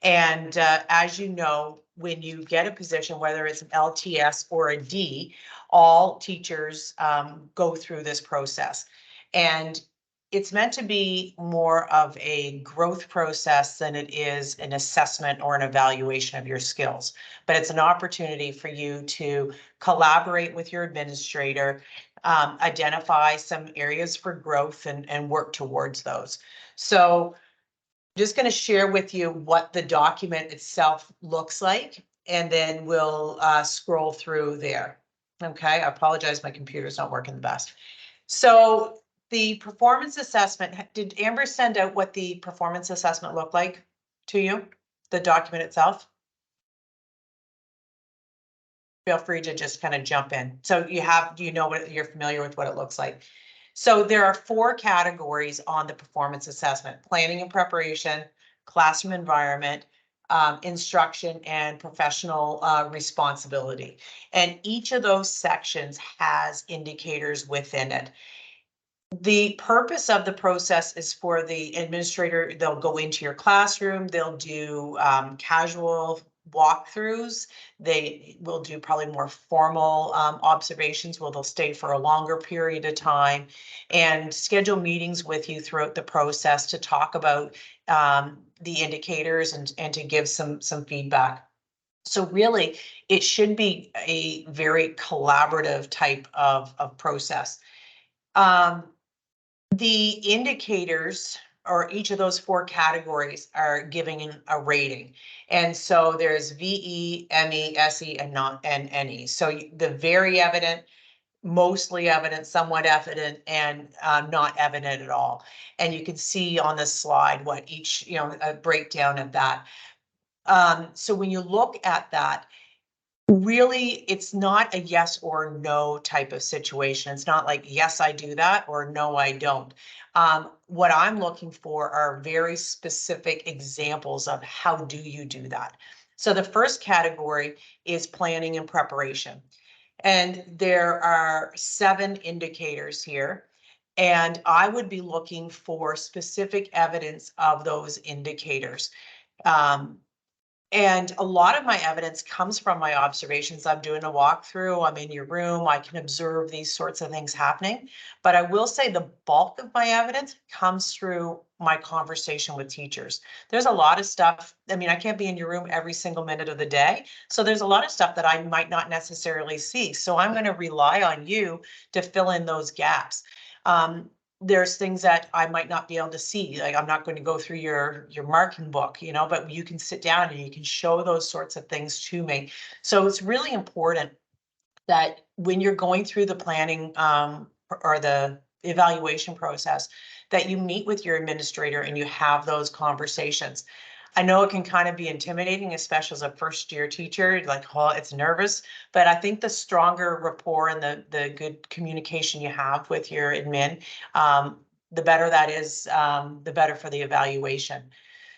And as you know, when you get a position, whether it's an LTS or a D, all teachers go through this process. And it's meant to be more of a growth process than it is an assessment or an evaluation of your skills. But it's an opportunity for you to collaborate with your administrator, identify some areas for growth and work towards those. So just going to share with you what the document itself looks like, and then we'll scroll through there. Okay, I apologize, my computer's not working the best. So the performance assessment, did Amber send out what the performance assessment looked like to you, the document itself? Feel free to just kind of jump in. So you know what, you're familiar with what it looks like. So there are 4 categories on the performance assessment: planning and preparation, classroom environment, instruction, and professional responsibility. And each of those sections has indicators within it. The purpose of the process is for the administrator. They'll go into your classroom, they'll do casual walkthroughs. They will do probably more formal observations where they'll stay for a longer period of time and schedule meetings with you throughout the process to talk about the indicators and to give some feedback. So really, it should be a very collaborative type of process. The indicators, or each of those 4 categories, are giving a rating. And so there's VE, ME, SE, and NE. So the very evident, mostly evident, somewhat evident, and not evident at all. And you can see on this slide what each, a breakdown of that. So when you look at that, really, it's not a yes or no type of situation. It's not like, yes, I do that, or no, I don't. What I'm looking for are very specific examples of how do you do that. So the first category is planning and preparation. And there are 7 indicators here. And I would be looking for specific evidence of those indicators. And a lot of my evidence comes from my observations. I'm doing a walkthrough, I'm in your room, I can observe these sorts of things happening. But I will say the bulk of my evidence comes through my conversation with teachers. There's a lot of stuff. I mean, I can't be in your room every single minute of the day. So there's a lot of stuff that I might not necessarily see. So I'm going to rely on you to fill in those gaps. There's things that I might not be able to see. Like, I'm not going to go through your marking book, but you can sit down and you can show those sorts of things to me. So it's really important that when you're going through the planning or the evaluation process, that you meet with your administrator and you have those conversations. I know it can kind of be intimidating, especially as a first-year teacher, like, oh, it's nervous, but I think the stronger rapport and the good communication you have with your admin, the better that is, the better for the evaluation.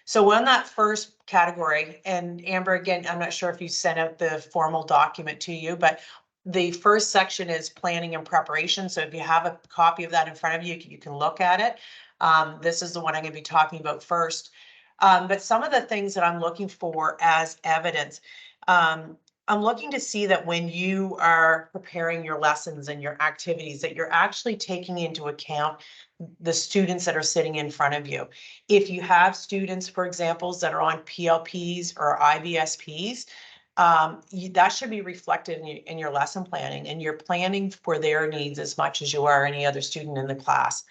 So on that first category, and Amber, again, I'm not sure if you sent out the formal document to you, but the first section is planning and preparation. So if you have a copy of that in front of you, you can look at it. This is the one I'm going to be talking about first. But some of the things that I'm looking for as evidence, I'm looking to see that when you are preparing your lessons and your activities, that you're actually taking into account the students that are sitting in front of you. If you have students, for example, that are on PLPs or IVSPs, that should be reflected in your lesson planning, and you're planning for their needs as much as you are any other student in the class.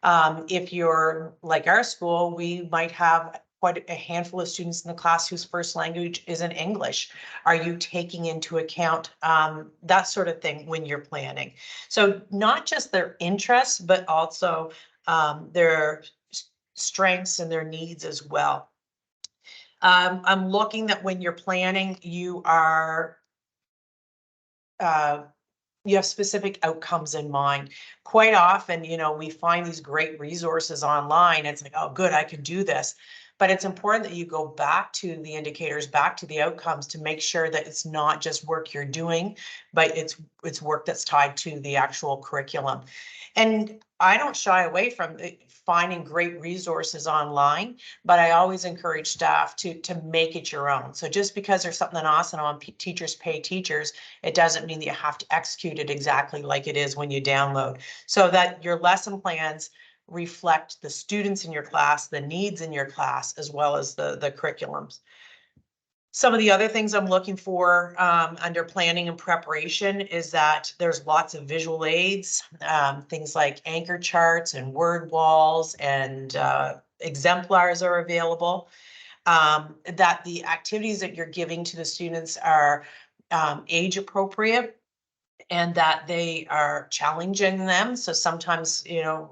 If you're like our school, we might have quite a handful of students in the class whose first language isn't English. Are you taking into account that sort of thing when you're planning? So not just their interests, but also their strengths and their needs as well. I'm looking that when you're planning, you are you have specific outcomes in mind. Quite often, we find these great resources online. It's like, oh, good, I can do this. But it's important that you go back to the indicators, back to the outcomes, to make sure that it's not just work you're doing, but it's work that's tied to the actual curriculum. And I don't shy away from it. finding great resources online, but I always encourage staff to make it your own. So just because there's something awesome on Teachers Pay Teachers, it doesn't mean that you have to execute it exactly like it is when you download. So that your lesson plans reflect the students in your class, the needs in your class, as well as the curriculums. Some of the other things I'm looking for under planning and preparation is that there's lots of visual aids, things like anchor charts and word walls and exemplars are available. That the activities that you're giving to the students are age appropriate and that they are challenging them. So sometimes,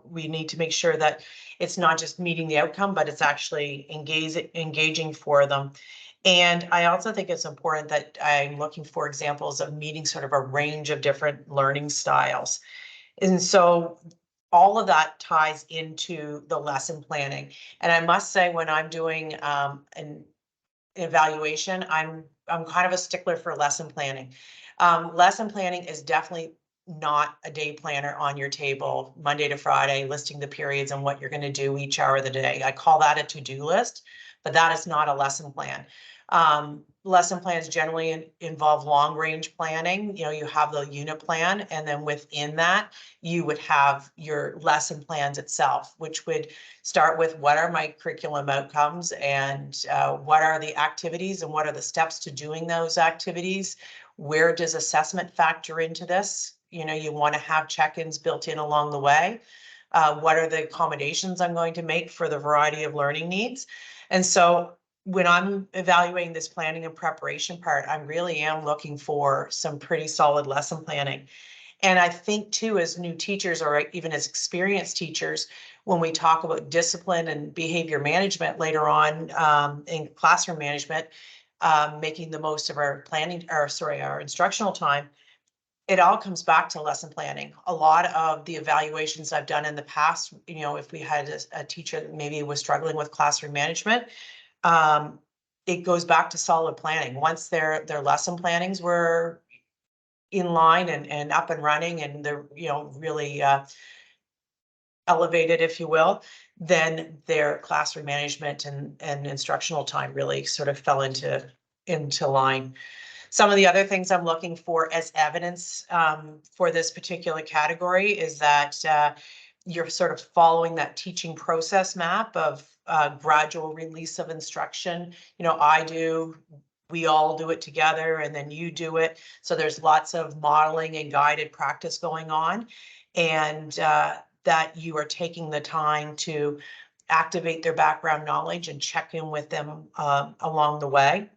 we need to make sure that it's not just meeting the outcome, but it's actually engaging for them. And I also think it's important that I'm looking for examples of meeting sort of a range of different learning styles. And so all of that ties into the lesson planning. And I must say, when I'm doing an evaluation, I'm kind of a stickler for lesson planning. Lesson planning is definitely not a day planner on your table, Monday to Friday, listing the periods and what you're going to do each hour of the day. I call that a to-do list, but that is not a lesson plan. Lesson plans generally involve long range planning. You have the unit plan, and then within that, you would have your lesson plans itself, which would start with what are my curriculum outcomes and what are the activities and what are the steps to doing those activities. Where does assessment factor into this? You want to have check-ins built in along the way. What are the accommodations I'm going to make for the variety of learning needs? And so when I'm evaluating this planning and preparation part, I really am looking for some pretty solid lesson planning. And I think too, as new teachers or even as experienced teachers, when we talk about discipline and behavior management later on in classroom management, making the most of our our instructional time, it all comes back to lesson planning. A lot of the evaluations I've done in the past, if we had a teacher that maybe was struggling with classroom management, it goes back to solid planning. Once their lesson plannings were in line and up and running and they're, really elevated, if you will, then their classroom management and instructional time really sort of fell into line. Some of the other things I'm looking for as evidence for this particular category is that you're sort of following that teaching process map of gradual release of instruction. I do, we all do it together, and then you do it. So there's lots of modeling and guided practice going on, and that you are taking the time to activate their background knowledge and check in with them along the way.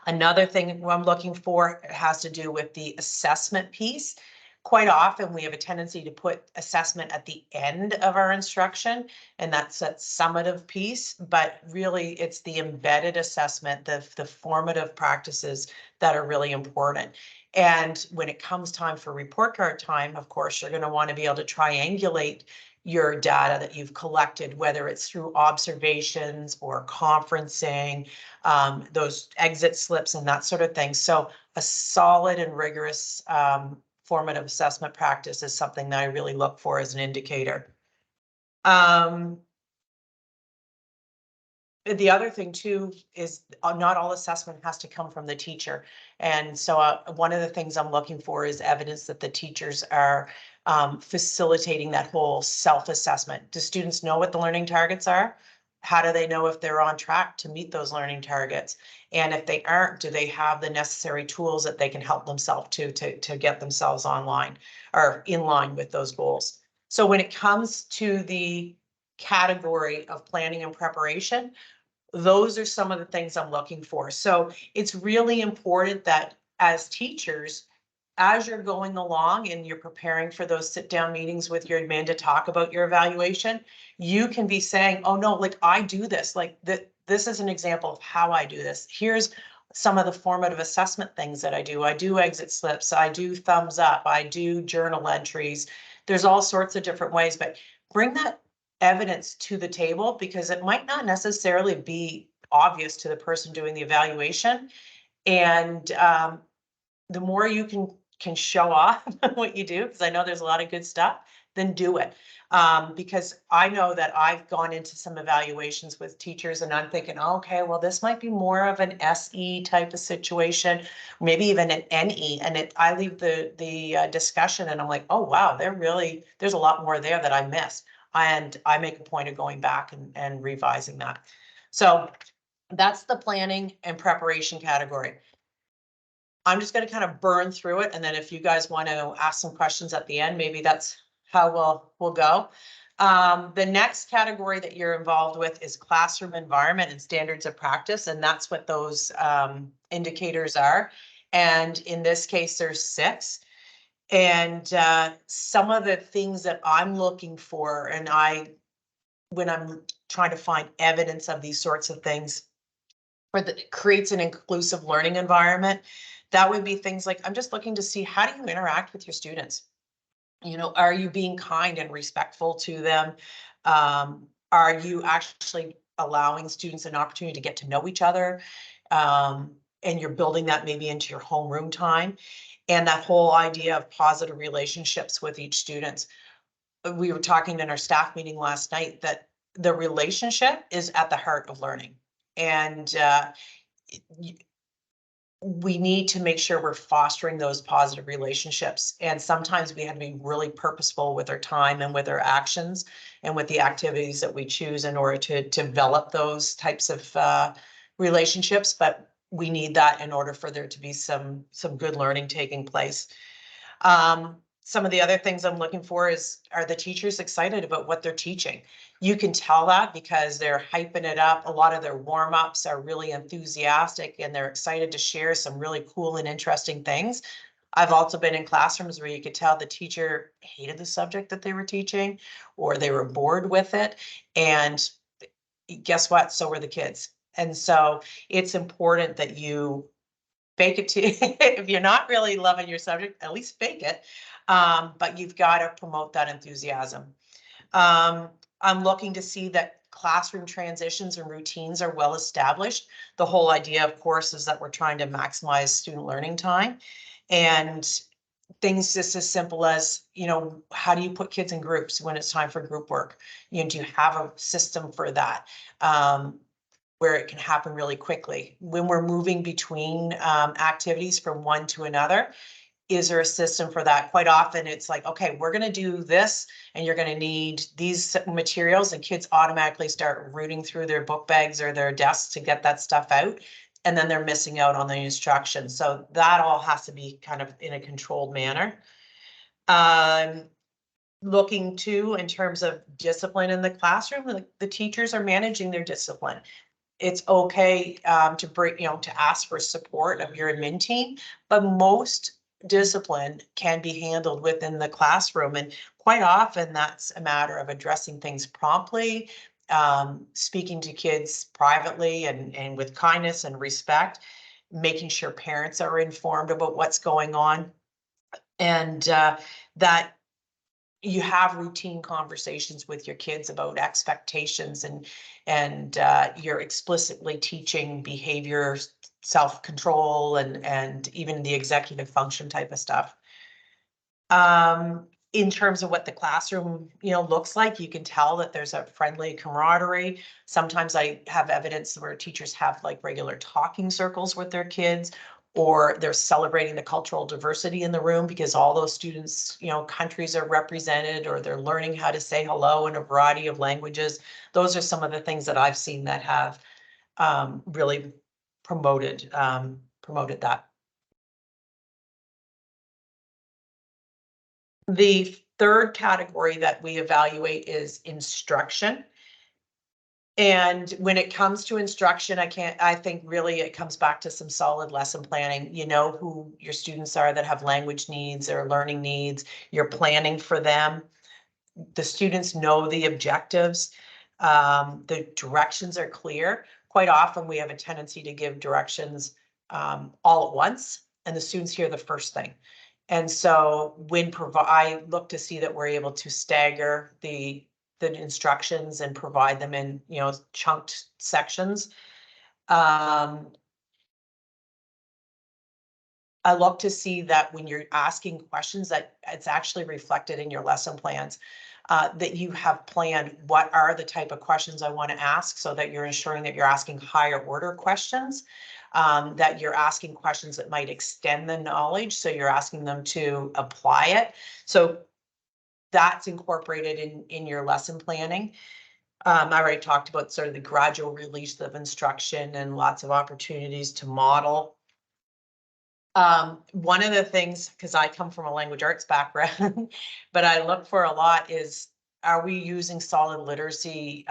Another thing I'm looking for has to do with the assessment piece. Quite often we have a tendency to put assessment at the end of our instruction, and that's that summative piece, but really it's the embedded assessment, the formative practices that are really important. And when it comes time for report card time, of course, you're going to want to be able to triangulate your data that you've collected, whether it's through observations or conferencing, those exit slips and that sort of thing. So a solid and rigorous formative assessment practice is something that I really look for as an indicator. The other thing too is not all assessment has to come from the teacher. And so one of the things I'm looking for is evidence that the teachers are facilitating that whole self-assessment. Do students know what the learning targets are? How do they know if they're on track to meet those learning targets? And if they aren't, do they have the necessary tools that they can help themselves to get themselves online or in line with those goals? So when it comes to the category of planning and preparation, those are some of the things I'm looking for. So it's really important that as teachers, as you're going along and you're preparing for those sit-down meetings with your admin to talk about your evaluation, you can be saying, oh no, like I do this, like this is an example of how I do this. Here's some of the formative assessment things that I do. I do exit slips, I do thumbs up, I do journal entries. There's all sorts of different ways, but bring that evidence to the table because it might not necessarily be obvious to the person doing the evaluation. And the more you can show off what you do, because I know there's a lot of good stuff, then do it. Because I know that I've gone into some evaluations with teachers and I'm thinking, okay, well, this might be more of an SE type of situation, maybe even an NE. And I leave the discussion and I'm like, oh, wow, there's a lot more there that I missed. And I make a point of going back and revising that. So that's the planning and preparation category. I'm just gonna kind of burn through it, and then if you guys want to ask some questions at the end, maybe that's how we'll go. The next category that you're involved with is classroom environment and standards of practice, and that's what those indicators are. And in this case, there's 6. And some of the things that I'm looking for, and when I'm trying to find evidence of these sorts of things, creates an inclusive learning environment. That would be things like, I'm just looking to see, how do you interact with your students? Are you being kind and respectful to them? Are you actually allowing students an opportunity to get to know each other? And you're building that maybe into your homeroom time. And that whole idea of positive relationships with each student. We were talking in our staff meeting last night that the relationship is at the heart of learning. And we need to make sure we're fostering those positive relationships. And sometimes we have to be really purposeful with our time and with our actions and with the activities that we choose in order to develop those types of relationships. But we need that in order for there to be some good learning taking place. Some of the other things I'm looking for are the teachers excited about what they're teaching? You can tell that because they're hyping it up. A lot of their warm-ups are really enthusiastic and they're excited to share some really cool and interesting things. I've also been in classrooms where you could tell the teacher hated the subject that they were teaching, or they were bored with it. And guess what? So were the kids. And so it's important that you fake it to if you're not really loving your subject, at least fake it. But you've got to promote that enthusiasm. I'm looking to see that classroom transitions and routines are well established. The whole idea, of course, is that we're trying to maximize student learning time. And things just as simple as, how do you put kids in groups when it's time for group work? Do you have a system for that? Where it can happen really quickly. When we're moving between activities from one to another, is there a system for that? Quite often it's like, okay, we're gonna do this and you're gonna need these materials, and kids automatically start rooting through their book bags or their desks to get that stuff out. And then they're missing out on the instructions. So that all has to be kind of in a controlled manner. Looking to, in terms of discipline in the classroom, the teachers are managing their discipline. It's okay to bring, to ask for support of your admin team, but most discipline can be handled within the classroom. And quite often that's a matter of addressing things promptly, speaking to kids privately and with kindness and respect, making sure parents are informed about what's going on, and that you have routine conversations with your kids about expectations, and you're explicitly teaching behavior, self-control, and even the executive function type of stuff. In terms of what the classroom, looks like, you can tell that there's a friendly camaraderie. Sometimes I have evidence where teachers have like regular talking circles with their kids, or they're celebrating the cultural diversity in the room because all those students, countries are represented, or they're learning how to say hello in a variety of languages. Those are some of the things that I've seen that have really promoted that. The third category that we evaluate is instruction. And when it comes to instruction, I think really it comes back to some solid lesson planning. You know who your students are that have language needs or learning needs. You're planning for them. The students know the objectives. The directions are clear. Quite often we have a tendency to give directions all at once, and the students hear the first thing. And so I look to see that we're able to stagger the instructions and provide them in, chunked sections. I look to see that when you're asking questions, that it's actually reflected in your lesson plans. that you have planned what are the type of questions I want to ask, so that you're ensuring that you're asking higher order questions, that you're asking questions that might extend the knowledge, so you're asking them to apply it. So that's incorporated in your lesson planning. I already talked about sort of the gradual release of instruction and lots of opportunities to model. One of the things, because I come from a language arts background, but I look for a lot is, are we using solid literacy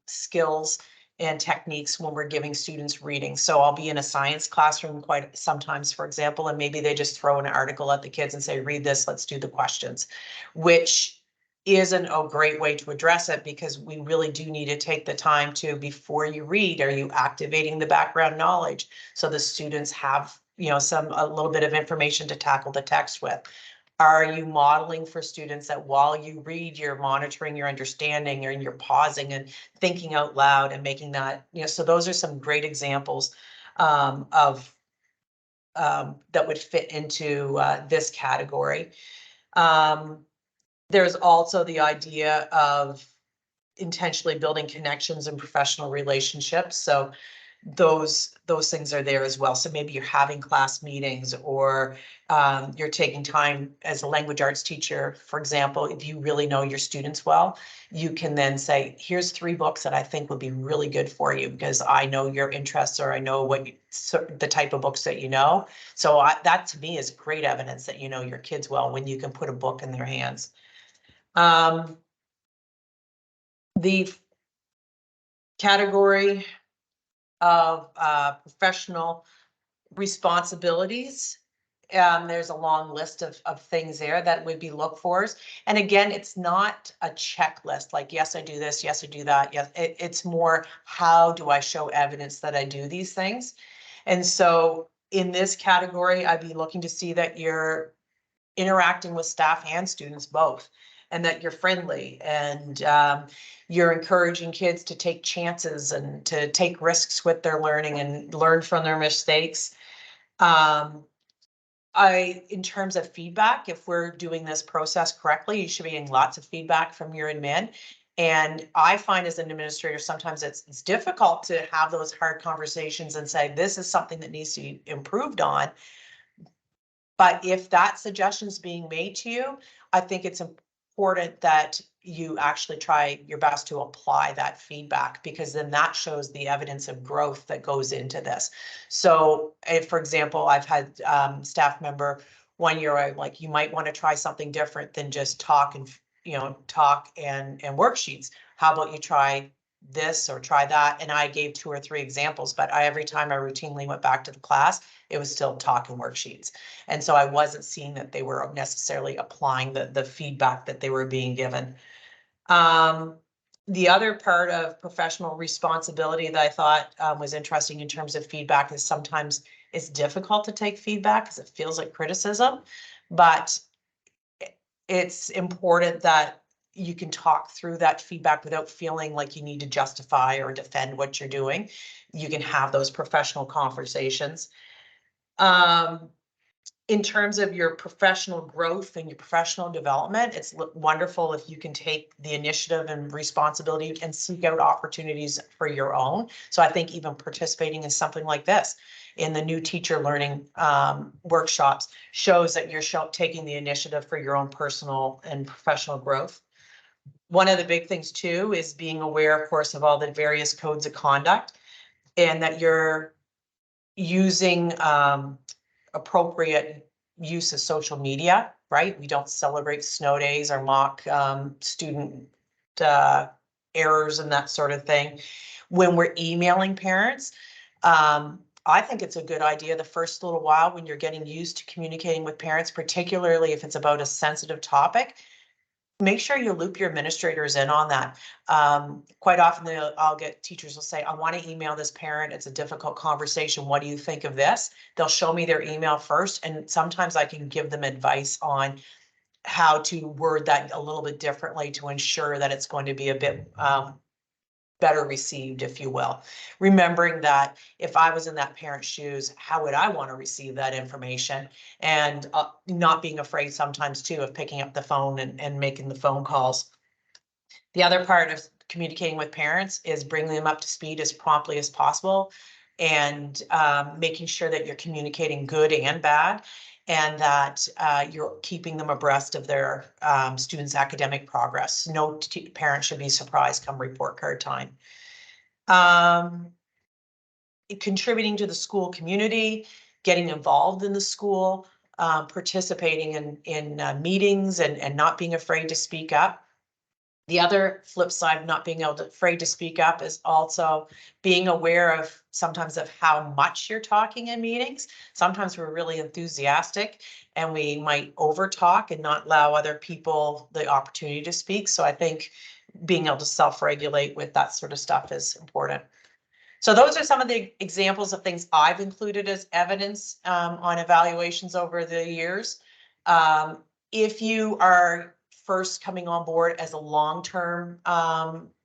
skills and techniques when we're giving students reading? So I'll be in a science classroom quite sometimes, for example, and maybe they just throw an article at the kids and say, read this, let's do the questions, which isn't a great way to address it, because we really do need to take the time to, before you read, are you activating the background knowledge so the students have, you know, a little bit of information to tackle the text with? Are you modeling for students that while you read, you're monitoring your understanding, or you're pausing and thinking out loud and making that, you know, so those are some great examples of that would fit into this category. There's also the idea of intentionally building connections and professional relationships. So those things are there as well. So maybe you're having class meetings, or you're taking time as a language arts teacher, for example, if you really know your students well, you can then say, here's 3 books that I think would be really good for you, because I know your interests, or I know the type of books that you know. So that to me is great evidence that you know your kids well, when you can put a book in their hands. The category of professional responsibilities, there's a long list of things there that would be look fors. And again, it's not a checklist like, yes, I do this, yes, I do that. Yes, it's more, how do I show evidence that I do these things? And so in this category, I'd be looking to see that you're interacting with staff and students both, and that you're friendly, and you're encouraging kids to take chances and to take risks with their learning and learn from their mistakes. In terms of feedback, if we're doing this process correctly, you should be getting lots of feedback from your admin. And I find as an administrator, sometimes it's difficult to have those hard conversations and say, this is something that needs to be improved on. But if that suggestion is being made to you, I think it's important that you actually try your best to apply that feedback, because then that shows the evidence of growth that goes into this. So if, for example, I've had staff member one year, like, you might want to try something different than just talk and worksheets. How about you try this or try that? And I gave 2 or 3 examples, but every time I routinely went back to the class, it was still talk and worksheets. And so I wasn't seeing that they were necessarily applying the feedback that they were being given. The other part of professional responsibility that I thought was interesting in terms of feedback is, sometimes it's difficult to take feedback because it feels like criticism, but it's important that you can talk through that feedback without feeling like you need to justify or defend what you're doing. You can have those professional conversations. In terms of your professional growth and your professional development, it's wonderful if you can take the initiative and responsibility and seek out opportunities for your own. So I think even participating in something like this, in the new teacher learning workshops, shows that you're taking the initiative for your own personal and professional growth. One of the big things too is being aware, of course, of all the various codes of conduct, and that you're using appropriate use of social media, right? We don't celebrate snow days or mock student errors and that sort of thing. When we're emailing parents, I think it's a good idea the first little while, when you're getting used to communicating with parents, particularly if it's about a sensitive topic, make sure you loop your administrators in on that. Quite often I'll get teachers will say, I want to email this parent. It's a difficult conversation. What do you think of this? They'll show me their email first. And sometimes I can give them advice on how to word that a little bit differently to ensure that it's going to be a bit better received, if you will. Remembering that if I was in that parent's shoes, how would I want to receive that information? And not being afraid sometimes too of picking up the phone and making the phone calls. The other part of communicating with parents is bringing them up to speed as promptly as possible and making sure that you're communicating good and bad, and that you're keeping them abreast of their students' academic progress. No parent should be surprised come report card time. Contributing to the school community, getting involved in the school, participating in meetings and not being afraid to speak up. The other flip side of not being afraid to speak up is also being aware of sometimes of how much you're talking in meetings. Sometimes we're really enthusiastic and we might over talk and not allow other people the opportunity to speak. So I think being able to self-regulate with that sort of stuff is important. So those are some of the examples of things I've included as evidence on evaluations over the years. If you are first coming on board as a long-term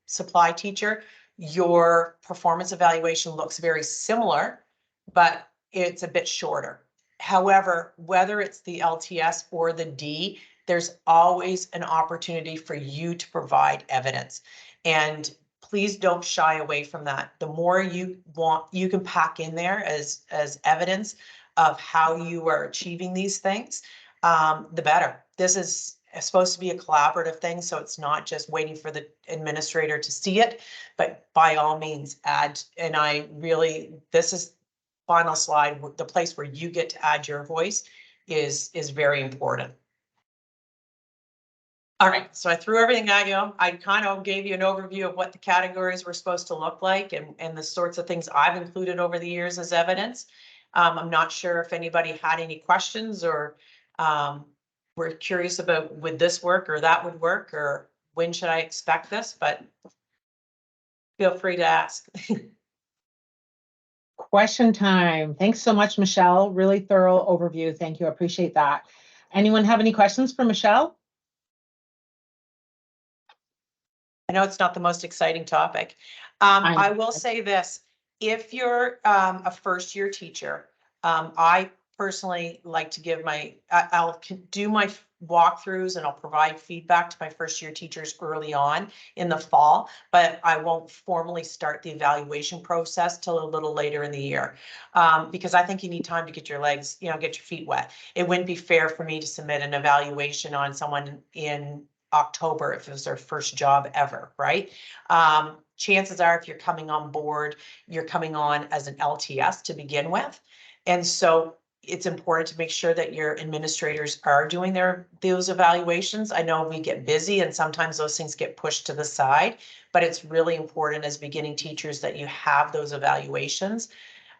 supply teacher, your performance evaluation looks very similar, but it's a bit shorter. However, whether it's the LTS or the D, there's always an opportunity for you to provide evidence. And please don't shy away from that. The more you want, you can pack in there as evidence of how you are achieving these things, the better. This is supposed to be a collaborative thing, so it's not just waiting for the administrator to see it, but by all means add. And I really, this is final slide, the place where you get to add your voice is very important. All right, so I threw everything at you. I kind of gave you an overview of what the categories were supposed to look like and the sorts of things I've included over the years as evidence. I'm not sure if anybody had any questions or were curious about would this work or that would work or when should I expect this, but feel free to ask. Question time. Thanks so much, Michelle. Really thorough overview. Thank you. I appreciate that. Anyone have any questions for Michelle? I know it's not the most exciting topic. I will say this, if you're a first year teacher, I personally like to give I'll do my walkthroughs and I'll provide feedback to my first year teachers early on in the fall, but I won't formally start the evaluation process till a little later in the year. Because I think you need time to get your legs, get your feet wet. It wouldn't be fair for me to submit an evaluation on someone in October if it was their first job ever, right? Chances are if you're coming on board, you're coming on as an LTS to begin with. And so it's important to make sure that your administrators are doing those evaluations. I know we get busy and sometimes those things get pushed to the side, but it's really important as beginning teachers that you have those evaluations.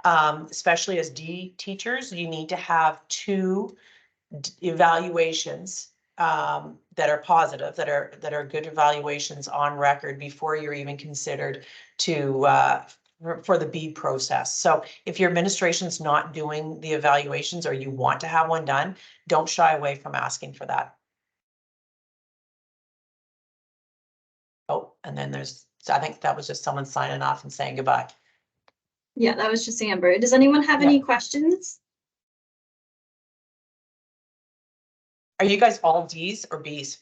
Especially as D teachers, you need to have 2 evaluations that are positive, that are good evaluations on record before you're even considered to for the B process. So if your administration's not doing the evaluations or you want to have one done, don't shy away from asking for that. Oh, and then I think that was just someone signing off and saying goodbye. Yeah, that was just Amber. Does anyone have any questions? Are you guys all Ds or Bs?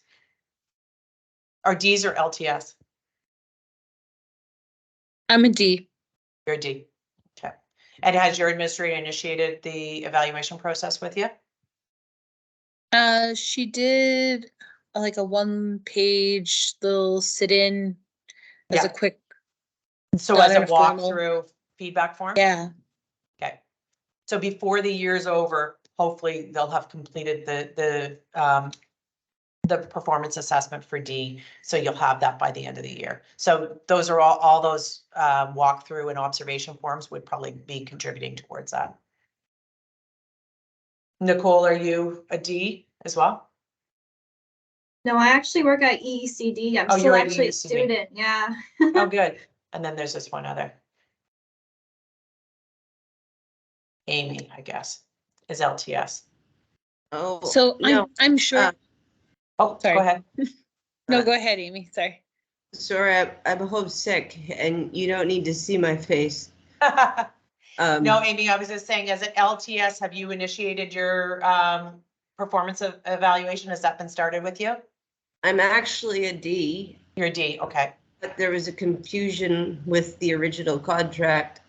Are Ds or LTS? I'm a D. You're a D. Okay. And has your administrator initiated the evaluation process with you? She did like a 1-page little sit-in as a quick. So as a walkthrough feedback form? Yeah. Okay. So before the year's over, hopefully they'll have completed the performance assessment for D. So you'll have that by the end of the year. So those are all those walkthrough and observation forms would probably be contributing towards that. Nicole, are you a D as well? No, I actually work at EECD. I'm still actually a student. Yeah. Oh, good. And then there's this one other. Amy, I guess, is LTS. Oh, so no. I'm sure. Oh, sorry. Go ahead. No, go ahead, Amy. Sorry. Sorry, I'm homesick and you don't need to see my face. No, Amy, I was just saying, as an LTS, have you initiated your performance evaluation? Has that been started with you? I'm actually a D. Your D, okay. But there was a confusion with the original contract